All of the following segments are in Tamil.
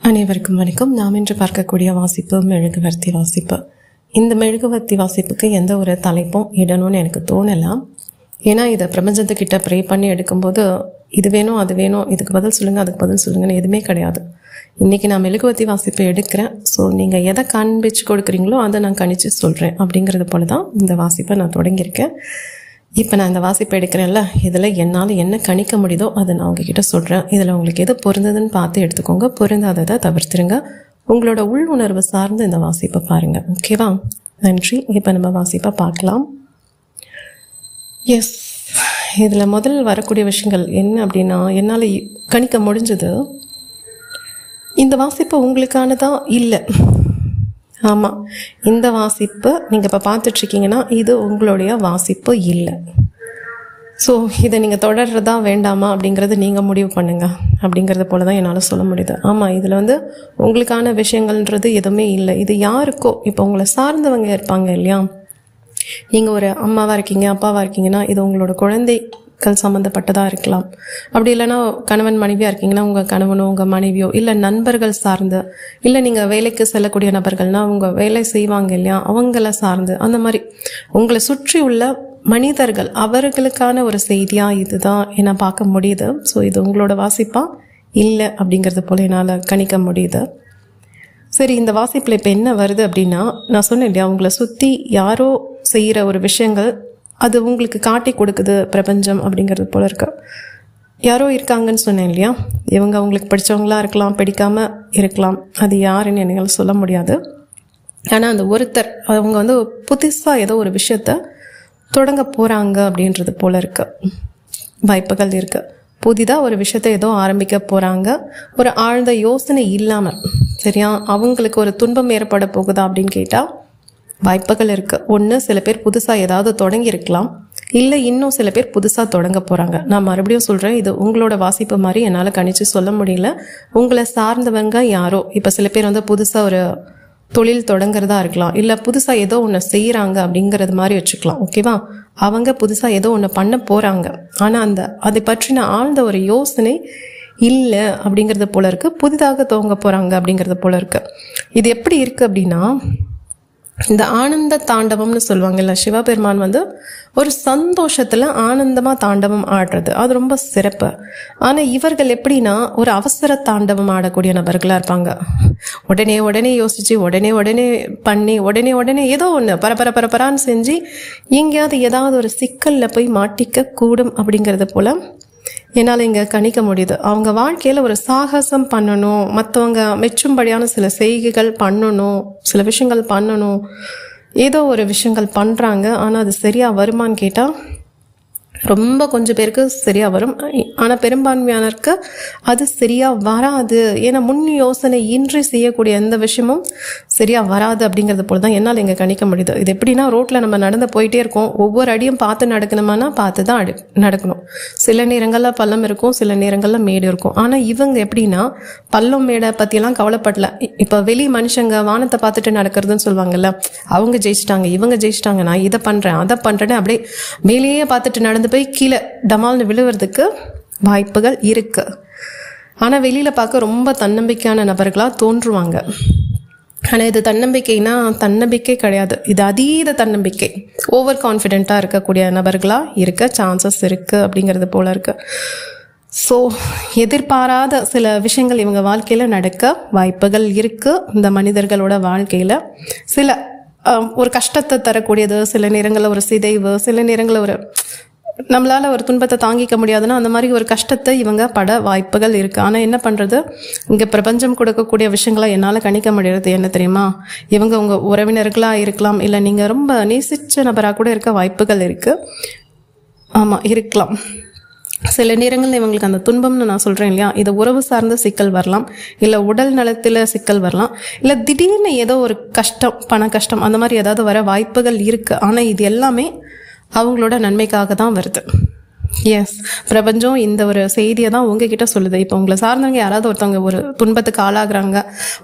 அனைவருக்கும் வணக்கம். நாம் இன்று பார்க்கக்கூடிய வாசிப்பு மெழுகுவர்த்தி வாசிப்பு. இந்த மெழுகுவர்த்தி வாசிப்புக்கு எந்த ஒரு தலைப்பும் இடணும்னு எனக்கு தோணலாம். ஏன்னா இதை பிரபஞ்சத்துக்கிட்ட ப்ரே பண்ணி எடுக்கும்போது இது வேணும் அது வேணும், இதுக்கு பதில் சொல்லுங்கள் அதுக்கு பதில் சொல்லுங்கன்னு எதுவுமே கிடையாது. இன்றைக்கி நான் மெழுகுவர்த்தி வாசிப்பை எடுக்கிறேன். ஸோ நீங்கள் எதை காண்பிச்சு கொடுக்குறீங்களோ அதை நான் கணிச்சு சொல்கிறேன். அப்படிங்கிறது போல தான் இந்த வாசிப்பை நான் தொடங்கியிருக்கேன். இப்போ நான் இந்த வாசிப்பை எடுக்கிறேன்ல, இதில் என்னால் என்ன கணிக்க முடியுதோ அதை நான் உங்ககிட்ட சொல்கிறேன். இதில் உங்களுக்கு எது பொருந்ததுன்னு பார்த்து எடுத்துக்கோங்க, பொருந்தாததை தவிர்த்துருங்க. உங்களோட உள் உணர்வு சார்ந்து இந்த வாசிப்பை பாருங்கள். ஓகேவா? நன்றி. இப்போ நம்ம வாசிப்பை பார்க்கலாம். எஸ், இதில் முதல் வரக்கூடிய விஷயங்கள் என்ன அப்படின்னா, என்னால் கணிக்க முடிஞ்சது இந்த வாசிப்பு உங்களுக்கானதா இல்லை. ஆமாம், இந்த வாசிப்பு நீங்கள் இப்போ பார்த்துட்ருக்கீங்கன்னா இது உங்களுடைய வாசிப்பு இல்லை. ஸோ இதை நீங்கள் தொடர்றதா வேண்டாமா அப்படிங்கிறது நீங்கள் முடிவு பண்ணுங்கள். அப்படிங்கிறது போல தான் என்னால் சொல்ல முடியுது. ஆமாம், இதில் உங்களுக்கான விஷயங்கள்ன்றது எதுவுமே இல்லை. இது யாருக்கோ, இப்போ உங்களை சார்ந்தவங்க இருப்பாங்க இல்லையா, நீங்கள் ஒரு அம்மாவாக இருக்கீங்க அப்பாவாக இருக்கீங்கன்னா இது உங்களோட குழந்தைகள் சம்மந்தப்பட்டதாக இருக்கலாம். அப்படி இல்லைன்னா கணவன் மனைவியாக இருக்கீங்கன்னா உங்கள் கணவனோ உங்கள் மனைவியோ, இல்லை நண்பர்கள் சார்ந்து, இல்லை நீங்கள் வேலைக்கு செல்லக்கூடிய நபர்கள்னால் உங்கள் வேலை செய்வாங்க இல்லையா அவங்கள சார்ந்து, அந்த மாதிரி உங்களை சுற்றி உள்ள மனிதர்கள் அவர்களுக்கான ஒரு செய்தியாக இதுதான் என்ன பார்க்க முடியுது. ஸோ இது உங்களோட வாசிப்பாக இல்லை அப்படிங்கிறது போல் என்னால் கணிக்க முடியுது. சரி, இந்த வாசிப்பில் இப்போ என்ன வருது அப்படின்னா, நான் சொன்னேன் இல்லையா, உங்களை சுற்றி யாரோ செய்கிற ஒரு விஷயங்கள் அது உங்களுக்கு காட்டி கொடுக்குது பிரபஞ்சம் அப்படிங்கிறது போல இருக்கு. யாரோ இருக்காங்கன்னு சொன்னேன் இல்லையா, இவங்க அவங்களுக்கு பிடிச்சவங்களாக இருக்கலாம், பிடிக்காமல் இருக்கலாம். அது யாருன்னு என்னால் சொல்ல முடியாது. ஆனால் அந்த ஒருத்தர் அவங்க புதுசாக ஏதோ ஒரு விஷயத்த தொடங்க போகிறாங்க அப்படின்றது போல இருக்கு. வாய்ப்புகள் இருக்குது. புதிதாக ஒரு விஷயத்தை ஏதோ ஆரம்பிக்க போகிறாங்க, ஒரு ஆழ்ந்த யோசனை இல்லாமல். சரியா? அவங்களுக்கு ஒரு துன்பம் ஏற்பட போகுதா அப்படின்னு கேட்டால் வாய்ப்புகள் இருக்குது. ஒன்று, சில பேர் புதுசாக ஏதாவது தொடங்கியிருக்கலாம், இல்லை இன்னும் சில பேர் புதுசாக தொடங்க போகிறாங்க. நான் மறுபடியும் சொல்கிறேன், இது உங்களோட வாசிப்பு மாதிரி என்னால் கணிச்சு சொல்ல முடியல. உங்களை சார்ந்தவங்க யாரோ, இப்போ சில பேர் புதுசாக ஒரு தொழில் தொடங்குறதா இருக்கலாம், இல்லை புதுசாக ஏதோ ஒன்று செய்கிறாங்க அப்படிங்கிறது மாதிரி வச்சுக்கலாம். ஓகேவா? அவங்க புதுசாக ஏதோ ஒன்று பண்ண போகிறாங்க, ஆனால் அதை பற்றின ஆழ்ந்த ஒரு யோசனை இல்லை அப்படிங்கிறது போல இருக்குது. புதிதாக துவங்க போகிறாங்க அப்படிங்கிறது போல இருக்குது. இது எப்படி இருக்குது அப்படின்னா, இந்த ஆனந்த தாண்டவம்னு சொல்லுவாங்கல்ல, சிவபெருமான் ஒரு சந்தோஷத்தில் ஆனந்தமாக தாண்டவம் ஆடுறது அது ரொம்ப சிறப்பு. ஆனால் இவர்கள் எப்படின்னா ஒரு அவசர தாண்டவம் ஆடக்கூடிய நபர்களாக இருப்பாங்க. உடனே உடனே யோசித்து உடனே பண்ணி உடனே ஏதோ ஒன்று பரபரான்னு செஞ்சு எங்கேயாவது ஏதாவது ஒரு சிக்கலில் போய் மாட்டிக்க கூடும் அப்படிங்கிறது போல் என்னால் இங்கே கணிக்க முடியுது. அவங்க வாழ்க்கையில் ஒரு சாகசம் பண்ணணும், மற்றவங்க மெச்சும்படியான சில செய்கைகள் பண்ணணும், சில விஷயங்கள் பண்ணணும், ஏதோ ஒரு விஷயங்கள் பண்ணுறாங்க. ஆனால் அது சரியாக வருமானு கேட்டால் ரொம்ப கொஞ்சம் பேருக்கு சரியாக வரும், ஆனால் பெரும்பான்மையானருக்கு அது சரியாக வராது. ஏன்னா முன் யோசனை இன்றி செய்யக்கூடிய எந்த விஷயமும் சரியாக வராது அப்படிங்கிறது போல தான் என்னால் இங்கே கணிக்க முடியுது. இது எப்படின்னா, ரோட்டில் நம்ம நடந்து போயிட்டே இருக்கோம், ஒவ்வொரு அடியும் பார்த்து நடக்கணுமானா பார்த்து தான் நடக்கணும். சில நேரங்களில் பள்ளம் இருக்கும், சில நேரங்களில் மேடு இருக்கும். ஆனால் இவங்க எப்படின்னா பள்ளம் மேடை பற்றியெல்லாம் கவலைப்படல. இப்போ வெளி மனுஷங்க வானத்தை பார்த்துட்டு நடக்கிறதுன்னு சொல்லுவாங்கல்ல, அவங்க ஜெயிச்சிட்டாங்க இவங்க ஜெயிச்சிட்டாங்க, நான் இதை பண்ணுறேன் அதை பண்ணுறேன்னு அப்படியே மேலேயே பார்த்துட்டு நடந்து போய் கீழே டமால்னு விழுவதுக்கு வாய்ப்புகள் இருக்கு. ஆனால் வெளியில் பார்க்க ரொம்ப தன்னம்பிக்கையான நபர்களாக தோன்றுவாங்க. ஆனால் இது தன்னம்பிக்கைனா தன்னம்பிக்கை கிடையாது, இது அதீத தன்னம்பிக்கை. ஓவர் கான்ஃபிடென்ட்டாக இருக்கக்கூடிய நபர்களாக இருக்க சான்சஸ் இருக்குது அப்படிங்கிறது போல இருக்கு. ஸோ எதிர்பாராத சில விஷயங்கள் இவங்க வாழ்க்கையில் நடக்க வாய்ப்புகள் இருக்குது. இந்த மனிதர்களோட வாழ்க்கையில் சில ஒரு கஷ்டத்தை தரக்கூடியது, சில நேரங்களில் ஒரு சிதைவு, சில நேரங்களில் ஒரு நம்மளால் ஒரு துன்பத்தை தாங்கிக்க முடியாதுன்னா அந்த மாதிரி ஒரு கஷ்டத்தை இவங்க பட வாய்ப்புகள் இருக்குது. ஆனால் என்ன பண்ணுறது, இங்கே பிரபஞ்சம் கொடுக்கக்கூடிய விஷயங்களை என்னால் கணிக்க முடியாது. என்ன தெரியுமா, இவங்க உங்கள் உறவினர்களாக இருக்கலாம், இல்லை நீங்கள் ரொம்ப நேசித்த நபராக கூட இருக்க வாய்ப்புகள் இருக்குது. ஆமாம், இருக்கலாம். சில நேரங்களில் இவங்களுக்கு அந்த துன்பம்னு நான் சொல்கிறேன் இல்லையா, இது உறவு சார்ந்த சிக்கல் வரலாம், இல்லை உடல் நலத்தில் சிக்கல் வரலாம், இல்லை திடீர்னு ஏதோ ஒரு கஷ்டம், பண கஷ்டம், அந்த மாதிரி ஏதாவது வர வாய்ப்புகள் இருக்குது. ஆனால் இது எல்லாமே அவங்களோட நன்மைக்காக தான் வருது. எஸ், பிரபஞ்சம் இந்த ஒரு செய்தியை தான் உங்ககிட்ட சொல்லுது. இப்போ உங்களை சார்ந்தவங்க யாராவது ஒருத்தவங்க ஒரு துன்பத்துக்கு ஆளாகிறாங்க,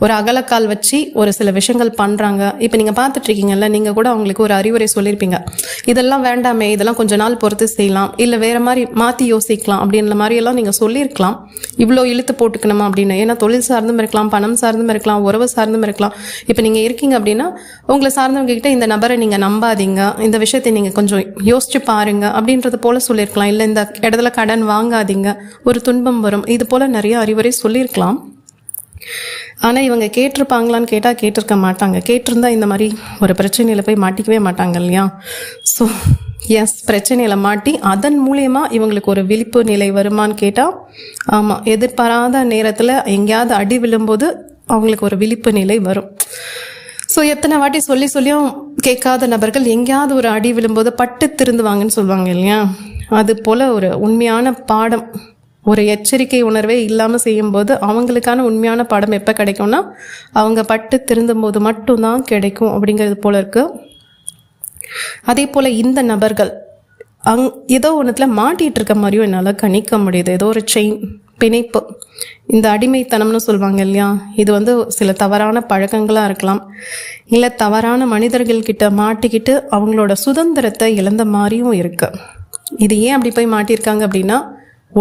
ஒரு அகலக்கால் வச்சு ஒரு சில விஷயங்கள் பண்ணுறாங்க. இப்போ நீங்கள் பார்த்துட்டு இருக்கீங்கல்ல, நீங்கள் கூட அவங்களுக்கு ஒரு அறிவுரை சொல்லியிருப்பீங்க, இதெல்லாம் வேண்டாமே, இதெல்லாம் கொஞ்ச நாள் பொறுத்து செய்யலாம், இல்லை வேறு மாதிரி மாற்றி யோசிக்கலாம் அப்படின்ற மாதிரியெல்லாம் நீங்கள் சொல்லியிருக்கலாம். இவ்வளோ இழுத்து போட்டுக்கணுமா அப்படின்னு. ஏன்னா தொழில் சார்ந்தும் இருக்கலாம், பணம் சார்ந்தும் இருக்கலாம், உறவு சார்ந்தும் இருக்கலாம். இப்போ நீங்கள் இருக்கீங்க அப்படின்னா உங்களை சார்ந்தவங்க கிட்ட இந்த நபரை நீங்கள் நம்பாதீங்க, இந்த விஷயத்தை நீங்கள் கொஞ்சம் யோசிச்சு பாருங்க அப்படின்றது போல சொல்லியிருக்கலாம். இல்லை இந்த இடத்துல கடன் வாங்காதீங்க, ஒரு துன்பம் வரும், இது போல நிறைய அறிவுரை சொல்லியிருக்கலாம். ஆனால் இவங்க கேட்டிருப்பாங்களான்னு கேட்டால் கேட்டிருக்க மாட்டாங்க. கேட்டிருந்தா இந்த மாதிரி ஒரு பிரச்சனையில் போய் மாட்டிக்கவே மாட்டாங்க இல்லையா? ஸோ எஸ், பிரச்சனையில் மாட்டி அதன் மூலயமா இவங்களுக்கு ஒரு விழிப்பு நிலை வருமானு கேட்டால் ஆமாம், எதிர்பாராத நேரத்தில் எங்கேயாவது அடி விழும்போது அவங்களுக்கு ஒரு விழிப்பு நிலை வரும். ஸோ எத்தனை வாட்டி சொல்லியும் கேட்காத நபர்கள் எங்கேயாவது ஒரு அடி விழும்போது பட்டு திருந்துவாங்கன்னு சொல்லுவாங்க இல்லையா? அது போல் ஒரு உண்மையான பாடம், ஒரு எச்சரிக்கை உணர்வே இல்லாமல் செய்யும்போது அவங்களுக்கான உண்மையான பாடம் எப்போ கிடைக்கும்னா அவங்க பட்டு திருந்தும் போது மட்டும்தான் கிடைக்கும் அப்படிங்கிறது போல இருக்கு. அதே போல் இந்த நபர்கள் ஏதோ ஒன்றுத்தில் மாட்டிகிட்டு இருக்க மாதிரியும் என்னால் கணிக்க முடியுது. ஏதோ ஒரு செயின் பிணைப்பு, இந்த அடிமைத்தனம்னு சொல்லுவாங்க இல்லையா? இது சில தவறான பழக்கங்களாக இருக்கலாம், இல்லை தவறான மனிதர்கள்கிட்ட மாட்டிக்கிட்டு அவங்களோட சுதந்திரத்தை இழந்த மாதிரியும் இருக்கு. இது ஏன் அப்படி போய் மாட்டியிருக்காங்க அப்படின்னா,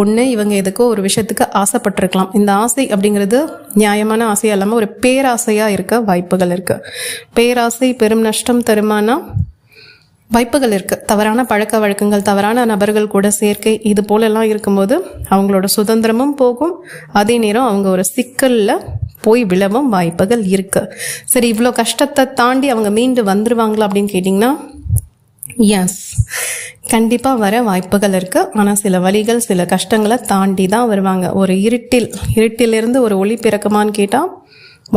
ஒன்று இவங்க எதுக்கோ ஒரு விஷயத்துக்கு ஆசைப்பட்டிருக்கலாம். இந்த ஆசை அப்படிங்கிறது நியாயமான ஆசையாக இல்லாமல் ஒரு பேராசையாக இருக்க வாய்ப்புகள் இருக்குது. பேராசை பெரும் நஷ்டம் தருமானா வாய்ப்புகள் இருக்குது. தவறான பழக்க வழக்கங்கள், தவறான நபர்கள் கூட சேர்க்கை, இது போலெல்லாம் இருக்கும்போது அவங்களோட சுதந்திரமும் போகும், அதே நேரம் அவங்க ஒரு சிக்கலில் போய் விழவும் வாய்ப்புகள் இருக்குது. சரி, இவ்வளோ கஷ்டத்தை தாண்டி அவங்க மீண்டு வந்துடுவாங்களா அப்படின்னு கேட்டிங்கன்னா எஸ், கண்டிப்பாக வர வாய்ப்புகள் இருக்குது. ஆனால் சில வழிகள், சில கஷ்டங்களை தாண்டி தான் வருவாங்க. ஒரு இருட்டிலிருந்து ஒரு ஒளி பிறக்குமான்னு கேட்டால்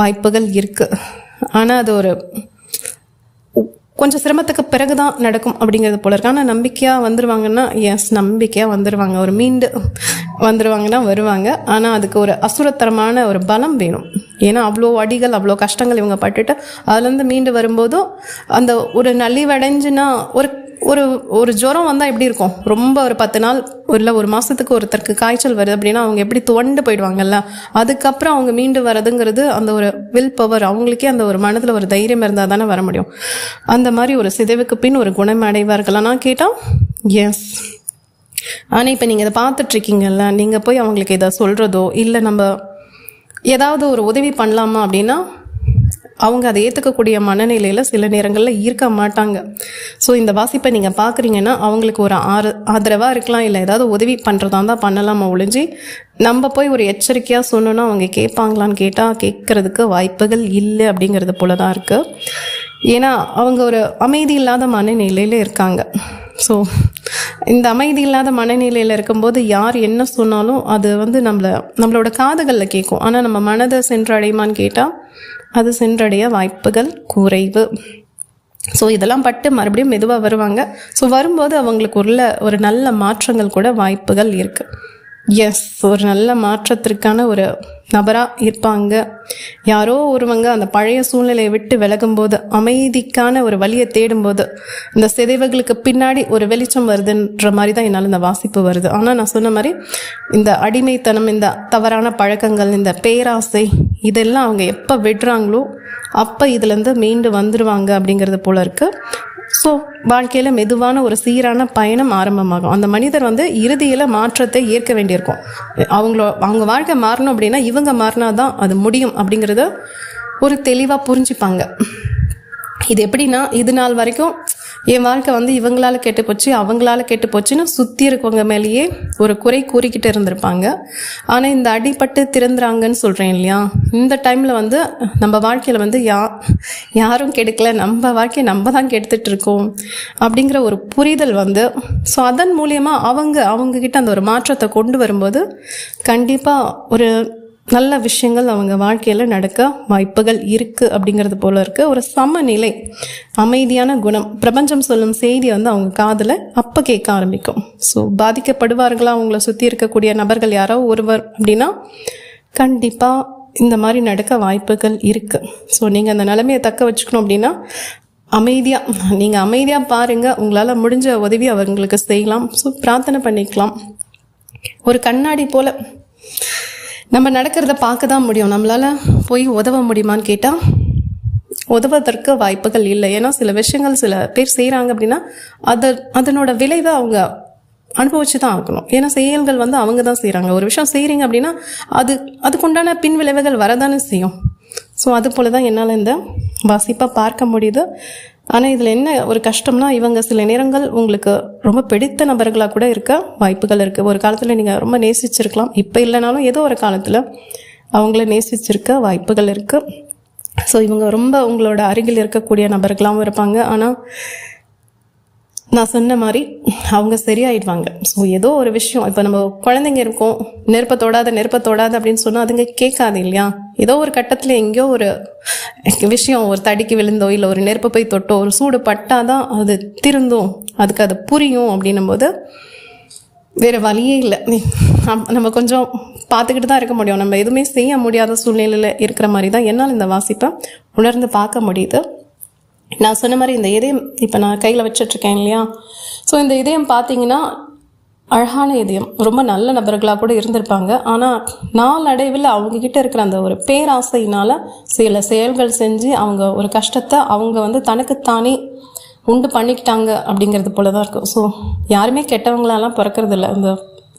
வாய்ப்புகள் இருக்குது. ஆனால் அது ஒரு கொஞ்சம் சிரமத்துக்கு பிறகு தான் நடக்கும் அப்படிங்கிறது போல இருக்கு. ஆனால் நம்பிக்கையாக வந்துடுவாங்கன்னா எஸ், நம்பிக்கையாக வந்துடுவாங்க. ஒரு மீண்டு வந்துடுவாங்கன்னா வருவாங்க. ஆனால் அதுக்கு ஒரு அசுரத்தரமான ஒரு பலம் வேணும். ஏன்னா அவ்வளோ அடிகள், அவ்வளோ கஷ்டங்கள் இவங்க பட்டுட்டு அதுலேருந்து மீண்டு வரும்போதும் அந்த ஒரு நலிவடைஞ்சுன்னா ஒரு ஒரு ஒரு ஜுரம் வந்தால் எப்படி இருக்கும்? ரொம்ப ஒரு 10 நாள் இல்லை ஒரு மாதத்துக்கு ஒருத்தருக்கு காய்ச்சல் வருது அப்படின்னா அவங்க எப்படி துவண்டு போயிடுவாங்கல்ல. அதுக்கப்புறம் அவங்க மீண்டு வரதுங்கிறது அந்த ஒரு வில் பவர், அவங்களுக்கே அந்த ஒரு மனதில் ஒரு தைரியம் இருந்தால் தானே வர முடியும். அந்த மாதிரி ஒரு சிதைவுக்கு பின் ஒரு குணம் அடைவார்களானா கேட்டால் எஸ். ஆனால் இப்போ நீங்கள் இதை பார்த்துட்ருக்கீங்கல்ல, நீங்கள் போய் அவங்களுக்கு இதை சொல்கிறதோ இல்லை நம்ம ஏதாவது ஒரு உதவி பண்ணலாமா அப்படின்னா அவங்க அதை ஏற்றுக்கக்கூடிய மனநிலையில் சில நேரங்களில் இருக்க மாட்டாங்க. ஸோ இந்த வாசிப்பை நீங்கள் பார்க்குறீங்கன்னா அவங்களுக்கு ஒரு ஆதரவாக இருக்கலாம், இல்லை ஏதாவது உதவி பண்ணுறதா தான் பண்ணலாமா ஒழிஞ்சு நம்ம போய் ஒரு எச்சரிக்கையாக சொன்னோன்னா அவங்க கேட்பாங்களான்னு கேட்டால் கேட்குறதுக்கு வாய்ப்புகள் இல்லை அப்படிங்கிறது போல தான் இருக்குது. ஏன்னா அவங்க ஒரு அமைதி இல்லாத மனநிலையில் இருக்காங்க. ஸோ இந்த அமைதி இல்லாத மனநிலையில் இருக்கும்போது யார் என்ன சொன்னாலும் அது நம்மளோட காதுகளில் கேட்கும். ஆனால் நம்ம மனதை சென்றடையுமான்னு கேட்டால் அது சென்றடைய வாய்ப்புகள் குறைவு. ஸோ இதெல்லாம் பட்டு மறுபடியும் மெதுவாக வருவாங்க. ஸோ வரும்போது அவங்களுக்கு ஒரு நல்ல மாற்றங்கள் கூட வாய்ப்புகள் இருக்குது. எஸ், ஒரு நல்ல மாற்றத்திற்கான ஒரு நபராக இருப்பாங்க. யாரோ ஒருவங்க அந்த பழைய சூழ்நிலையை விட்டு விலகும்போது, அமைதிக்கான ஒரு வழியை தேடும்போது இந்த சிதைவுகளுக்கு பின்னாடி ஒரு வெளிச்சம் வருதுன்ற மாதிரி தான் என்னால் இந்த வாசிப்பு வருது. ஆனால் நான் சொன்ன மாதிரி இந்த அடிமைத்தனம், இந்த தவறான பழக்கங்கள், இந்த பேராசை, இதெல்லாம் அவங்க எப்போ விடுறாங்களோ அப்போ இதுலேருந்து மீண்டு வந்துடுவாங்க அப்படிங்கிறது போல இருக்குது. ஸோ வாழ்க்கையில் மெதுவான ஒரு சீரான பயணம் ஆரம்பமாகும். அந்த மனிதர் இறுதியில் மாற்றத்தை ஏற்க வேண்டியிருக்கும். அவங்க வாழ்க்கை மாறணும் அப்படின்னா இவங்க மாறினா தான் அது முடியும் அப்படிங்கிறத ஒரு தெளிவாக புரிஞ்சுப்பாங்க. இது எப்படின்னா, இது நாள் வரைக்கும் என் வாழ்க்கை இவங்களால கெட்டு போச்சு, அவங்களால கெட்டு போச்சுன்னு சுற்றி இருக்கவங்க மேலேயே ஒரு குறை கூறிக்கிட்டு இருந்திருப்பாங்க. ஆனால் இந்த அடிபட்டு திறந்துறாங்கன்னு சொல்கிறேன் இல்லையா, இந்த டைமில் நம்ம வாழ்க்கையில் யாரும் கெடுக்கல, நம்ம வாழ்க்கையை நம்ம தான் கெடுத்துட்டு இருக்கோம் அப்படிங்கிற ஒரு புரிதல் ஸோ அதன் மூலயமா அவங்கக்கிட்ட அந்த ஒரு மாற்றத்தை கொண்டு வரும்போது கண்டிப்பாக ஒரு நல்ல விஷயங்கள் அவங்க வாழ்க்கையில் நடக்க வாய்ப்புகள் இருக்குது அப்படிங்கிறது போல இருக்குது. ஒரு சமநிலை, அமைதியான குணம், பிரபஞ்சம் சொல்லும் செய்தி அவங்க காதில் அப்போ கேட்க ஆரம்பிக்கும். ஸோ பாதிக்கப்படுவார்களா அவங்கள சுற்றி இருக்கக்கூடிய நபர்கள் யாரோ ஒருவர் அப்படின்னா கண்டிப்பாக இந்த மாதிரி நடக்க வாய்ப்புகள் இருக்குது. ஸோ நீங்கள் அந்த நிலைமையை தக்க வச்சுக்கணும் அப்படின்னா நீங்கள் அமைதியாக பாருங்கள். உங்களால் முடிஞ்ச உதவி அவங்களுக்கு செய்யலாம். ஸோ பிரார்த்தனை பண்ணிக்கலாம். ஒரு கண்ணாடி போல் நம்ம நடக்கிறத பார்க்க தான் முடியும். நம்மளால் போய் உதவ முடியுமான்னு கேட்டால் உதவுவதற்கு வாய்ப்புகள் இல்லை. ஏன்னா சில விஷயங்கள் சில பேர் செய்கிறாங்க அப்படின்னா அதனோட விளைவை அவங்க அனுபவிச்சு தான் ஆகணும். ஏன்னா செயல்கள் அவங்க தான் செய்கிறாங்க. ஒரு விஷயம் செய்கிறீங்க அப்படின்னா அதுக்குண்டான பின் விளைவுகள் வரதானே செய்யும். ஸோ அது போல தான் என்னால் இந்த வாசிப்பாக பார்க்க முடியுது. ஆனால் இதில் என்ன ஒரு கஷ்டம்னா, இவங்க சில நேரங்கள் உங்களுக்கு ரொம்ப பிடித்த நபர்களாக கூட இருக்க வாய்ப்புகள் இருக்குது. ஒரு காலத்தில் நீங்கள் ரொம்ப நேசிச்சிருக்கலாம், இப்போ இல்லைனாலும் ஏதோ ஒரு காலத்தில் அவங்கள நேசிச்சிருக்க வாய்ப்புகள் இருக்குது. ஸோ இவங்க ரொம்ப உங்களோட அருகில் இருக்கக்கூடிய நபர்களாகவும் இருப்பாங்க. ஆனால் நான் சொன்ன மாதிரி அவங்க சரியாயிடுவாங்க. ஸோ ஏதோ ஒரு விஷயம், இப்போ நம்ம குழந்தைங்க இருக்கோம், நெருப்பை தொடாத அப்படின்னு சொன்னால் அதுங்க கேட்காது இல்லையா? ஏதோ ஒரு கட்டத்தில் எங்கேயோ ஒரு விஷயம், ஒரு தடிக்கு விழுந்தோ இல்லை ஒரு நெருப்பை போய் தொட்டோ ஒரு சூடு பட்டாதான் அது திருந்தும், அதுக்கு அது புரியும். அப்படின்னும் போது வேறு வழியே இல்லை. நம்ம கொஞ்சம் பார்த்துக்கிட்டு தான் இருக்க முடியும். நம்ம எதுவுமே செய்ய முடியாத சூழ்நிலையில் இருக்கிற மாதிரி தான் என்னால் இந்த வாசிப்பை உணர்ந்து பார்க்க முடியுது. நான் சொன்ன மாதிரி இந்த இதயம் இப்போ நான் கையில் வச்சிட்ருக்கேன் இல்லையா? ஸோ இந்த இதயம் பார்த்தீங்கன்னா அழகான இதயம், ரொம்ப நல்ல நபர்களாக கூட இருந்திருப்பாங்க. ஆனால் நாளடைவில் அவங்கக்கிட்ட இருக்கிற அந்த ஒரு பேராசையினால் சில செயல்கள் செஞ்சு அவங்க ஒரு கஷ்டத்தை அவங்க தனக்குத்தானே உண்டு பண்ணிக்கிட்டாங்க அப்படிங்கிறது போல தான் இருக்கும். ஸோ யாருமே கெட்டவங்களெல்லாம் பிறக்கிறதில்ல. இந்த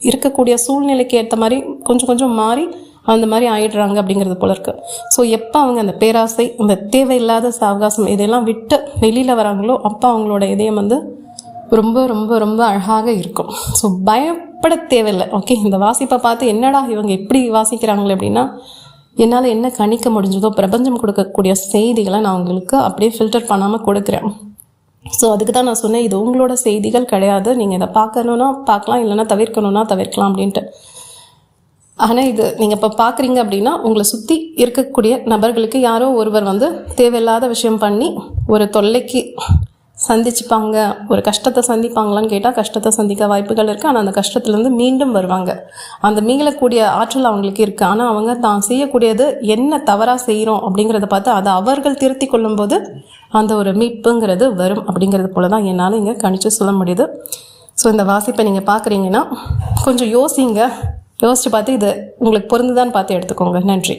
இருக்கக்கூடிய சூழ்நிலைக்கு ஏற்ற மாதிரி கொஞ்சம் கொஞ்சம் மாறி அந்த மாதிரி ஆயிடுறாங்க அப்படிங்கிறது போல இருக்கு. ஸோ எப்போ அவங்க அந்த பேராசை, இந்த தேவையில்லாத சாவகாசம் இதெல்லாம் விட்டு வெளியில் வராங்களோ அப்போ அவங்களோட இதயம் ரொம்ப ரொம்ப ரொம்ப அழகாக இருக்கும். ஸோ பயப்பட தேவையில்லை. ஓகே, இந்த வாசிப்பை பார்த்து என்னடா இவங்க எப்படி வாசிக்கிறாங்களே அப்படின்னா, என்னால் என்ன கணிக்க முடிஞ்சதோ பிரபஞ்சம் கொடுக்கக்கூடிய செய்திகளை நான் உங்களுக்கு அப்படியே ஃபில்டர் பண்ணாமல் கொடுக்குறேன். ஸோ அதுக்கு தான் நான் சொன்னேன், இது உங்களோட செய்திகள் கிடையாது. நீங்கள் இதை பார்க்கணுன்னா பார்க்கலாம், இல்லைன்னா தவிர்க்கணுன்னா தவிர்க்கலாம் அப்படின்ட்டு. ஆனால் இது நீங்கள் இப்போ பார்க்குறீங்க அப்படின்னா உங்களை சுற்றி இருக்கக்கூடிய நபர்களுக்கு யாரோ ஒருவர் தேவையில்லாத விஷயம் பண்ணி ஒரு தொல்லைக்கு சந்திச்சுப்பாங்க, ஒரு கஷ்டத்தை சந்திப்பாங்களான்னு கேட்டால் கஷ்டத்தை சந்திக்க வாய்ப்புகள் இருக்குது. ஆனால் அந்த கஷ்டத்துலேருந்து மீண்டும் வருவாங்க. அந்த மீளக்கூடிய ஆற்றல் அவங்களுக்கு இருக்குது. ஆனால் அவங்க தான் செய்யக்கூடியது என்ன தவறாக செய்கிறோம் அப்படிங்கிறத பார்த்து அதை அவர்கள் திருத்தி கொள்ளும்போது அந்த ஒரு மீட்புங்கிறது வரும். அப்படிங்கிறது போல தான் என்னால் இங்கே கணிச்சு சொல்ல முடியுது. ஸோ இந்த வாசிப்பை நீங்கள் பார்க்குறீங்கன்னா கொஞ்சம் யோசிச்சு பார்த்து இது உங்களுக்கு பொருந்துதான்னு பார்த்து எடுத்துக்கோங்க. நன்றி.